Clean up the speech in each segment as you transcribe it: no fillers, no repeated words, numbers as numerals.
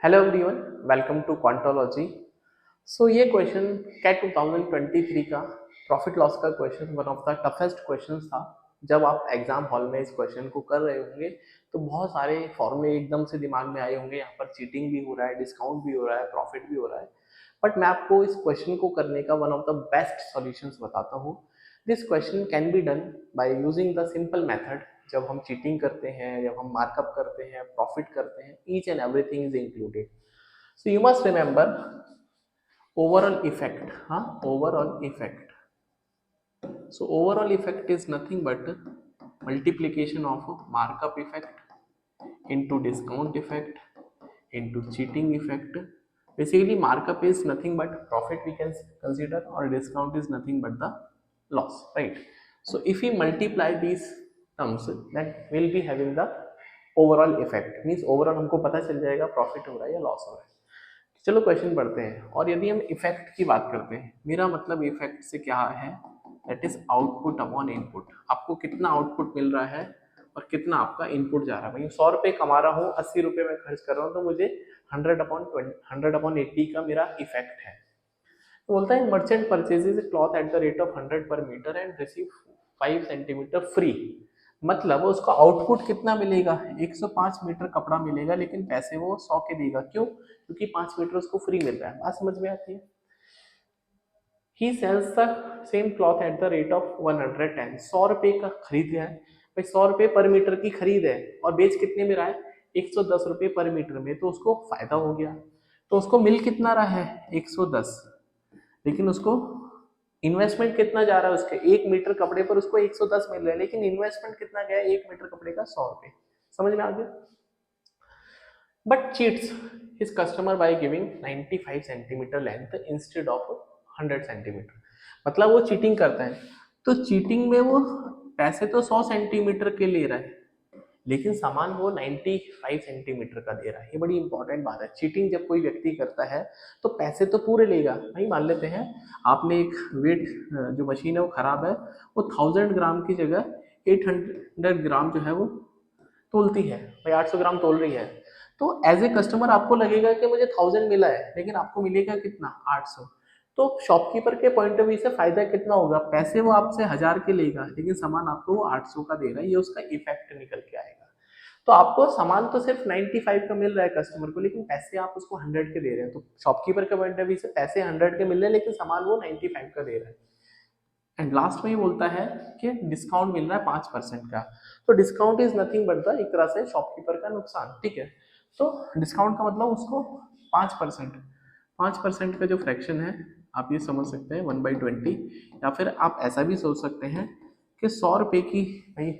Hello everyone, welcome to Quantology. So ये question CAT 2023 का profit loss का question one of the toughest question था। जब आप एग्जाम हॉल में इस क्वेश्चन को कर रहे होंगे तो बहुत सारे फॉर्मूले एकदम से दिमाग में आए होंगे। यहाँ पर चीटिंग भी हो रहा है, डिस्काउंट भी हो रहा है, प्रॉफिट भी हो रहा है। बट मैं आपको इस क्वेश्चन को करने का one of the best solutions बताता हूँ। This question can be done by using the simple method. जब हम चीटिंग करते हैं, जब हम मार्कअप करते हैं, प्रॉफिट करते हैं, each and everything is included. So you must remember overall effect, overall effect. So overall effect is nothing but multiplication of markup effect into discount effect into cheating effect. Basically markup is nothing but profit we can consider, or discount is nothing but the loss, right? So if we multiply these terms, then we'll be having the overall effect, means overall हमको पता चल जाएगा profit हो रहा है या loss हो रहा है। चलो क्वेश्चन पढ़ते हैं। और यदि हम इफेक्ट की बात करते हैं, मेरा मतलब इफेक्ट से क्या है, that is output upon input. आपको कितना आउटपुट मिल रहा है और कितना आपका इनपुट जा रहा है। भाई 100 रुपये कमा रहा हूँ, 80 रुपये में खर्च कर रहा हूँ, तो मुझे 100/80 का मेरा इफेक्ट है। तो बोलता है merchant purchases cloth at the rate of 100 per metre and receive 5 centimetre free. मतलब उसको आउटपुट कितना मिलेगा, 105 मीटर कपड़ा मिलेगा, लेकिन पैसे वो 100 के देगा। क्यों? क्योंकि 5 मीटर उसको फ्री मिल रहा है। बात समझ में आती है। He sells the same cloth at the rate of 110। 100 रुपये का खरीद गया है भाई, 100 रुपये पर मीटर की खरीद है और बेच कितने में रहा है, 110 रुपये पर मीटर में। तो उसको फायदा हो गया। तो उसको मिल कितना रहा है, 110, लेकिन उसको इन्वेस्टमेंट कितना जा रहा है, उसके 1 मीटर कपड़े पर उसको 110 मिल रहा है, लेकिन इन्वेस्टमेंट कितना गया, 1 मीटर कपड़े का 100 रुपये। समझ में आ गया। But cheats his customer by giving 95 centimetre length instead of 100 centimetre. मतलब वो चीटिंग करता है। तो चीटिंग में वो पैसे तो 100 सेंटीमीटर के ले रहा है, लेकिन सामान वो 95 सेंटीमीटर का दे रहा है। ये बड़ी इंपॉर्टेंट बात है। चीटिंग जब कोई व्यक्ति करता है तो पैसे तो पूरे लेगा। भाई मान लेते हैं आपने एक वेट जो मशीन है वो खराब है, वो 1000 ग्राम की जगह 800 ग्राम जो है वो तोलती है, भाई 800 ग्राम तोल रही है। तो एज ए कस्टमर आपको लगेगा कि मुझे 1000 मिला है, लेकिन आपको मिलेगा कितना, 800। तो शॉपकीपर के पॉइंट ऑफ व्यू से फायदा कितना होगा, पैसे वो आपसे 1000 के लेगा, लेकिन सामान आपको वो 800 का दे रहा है। ये उसका इफेक्ट निकल के आएगा। तो आपको सामान तो सिर्फ 95 का मिल रहा है कस्टमर को, लेकिन पैसे आप उसको 100 के दे रहे हैं। तो शॉपकीपर के पॉइंट ऑफ व्यू से पैसे 100 के मिल रहे हैं, लेकिन सामान वो 95 का दे रहा है। एंड लास्ट में ये बोलता है कि डिस्काउंट मिल रहा है 5% का। तो discount is nothing but the एक तरह से शॉपकीपर का नुकसान, ठीक है। तो डिस्काउंट का मतलब उसको 5%, 5% का जो फ्रैक्शन है, आप ये समझ सकते हैं 1/20। या फिर आप ऐसा भी सोच सकते हैं कि 100 रुपये की, भाई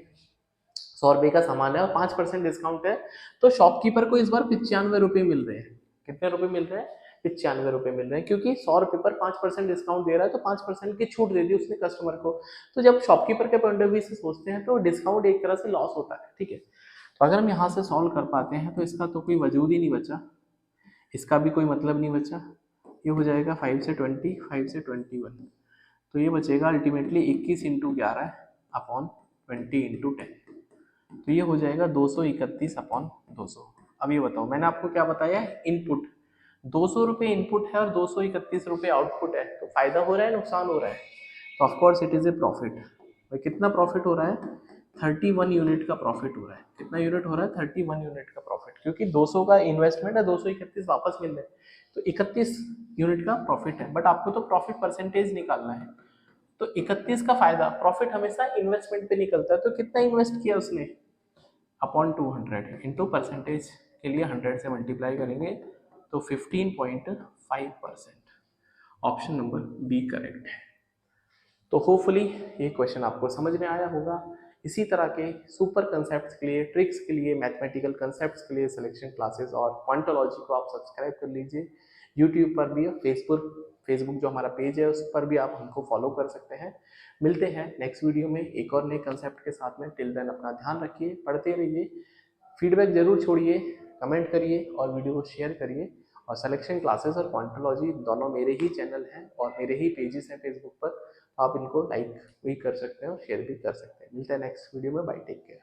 100 रुपये का सामान है और 5% डिस्काउंट है, तो शॉपकीपर को इस बार 95 रुपये मिल रहे हैं। कितने रुपए मिल रहे हैं, 95 रुपये मिल रहे हैं, क्योंकि 100 रुपये पर 5% डिस्काउंट दे रहा है, तो 5% की छूट दे दी उसने कस्टमर को। तो जब शॉपकीपर के पॉइंट ऑफ व्यू से सोचते हैं तो डिस्काउंट एक तरह से लॉस होता है, ठीक है। तो अगर हम यहाँ से सॉल्व कर पाते हैं तो इसका तो कोई वजूद ही नहीं बचा, इसका भी कोई मतलब नहीं बचा। ये हो जाएगा 5 से 20, 5 से 21, तो ये बचेगा अल्टीमेटली 21 इंटू 11 अपॉन 20 इंटू 10। तो ये हो जाएगा 231 अपॉन 200। अब ये बताओ, मैंने आपको क्या बताया है, इनपुट 200 रुपये इनपुट है और 231 रुपये आउटपुट है। तो फायदा हो रहा है, नुकसान हो रहा है, तो of course it is a profit. भाई कितना प्रॉफिट हो रहा है, 31 यूनिट का प्रॉफिट हो रहा है। कितना यूनिट हो रहा है, 31 यूनिट का प्रॉफिट, क्योंकि 200 का इन्वेस्टमेंट है, 231 वापस मिल रहे हैं, तो 31 यूनिट का प्रॉफिट है। बट आपको तो प्रॉफिट परसेंटेज निकालना है, तो 31 का फायदा, प्रॉफिट हमेशा इन्वेस्टमेंट पे निकलता है। तो कितना इन्वेस्ट किया उसने, अपॉन 200 इंटू परसेंटेज के लिए 100 से मल्टीप्लाई करेंगे, तो 15.5%। ऑप्शन नंबर बी करेक्ट है। तो होपफुली ये क्वेश्चन आपको समझ में आया होगा। इसी तरह के सुपर कंसेप्ट्स के लिए, ट्रिक्स के लिए, मैथमेटिकल कंसेप्ट्स के लिए सिलेक्शन क्लासेस और क्वांटोलॉजी को आप सब्सक्राइब कर लीजिए। यूट्यूब पर भी, फेसबुक जो हमारा पेज है उस पर भी आप हमको फॉलो कर सकते हैं। मिलते हैं नेक्स्ट वीडियो में एक और नए कंसेप्ट के साथ में। टिल देन अपना ध्यान रखिए, पढ़ते रहिए, फीडबैक जरूर छोड़िए, कमेंट करिए और वीडियो को शेयर करिए। और सिलेक्शन क्लासेस और क्वांटोलॉजी दोनों मेरे ही चैनल हैं और मेरे ही पेजेस हैं फेसबुक पर। आप इनको लाइक भी कर सकते हैं और शेयर भी कर सकते हैं। मिलते हैं नेक्स्ट वीडियो में। Bye, take care.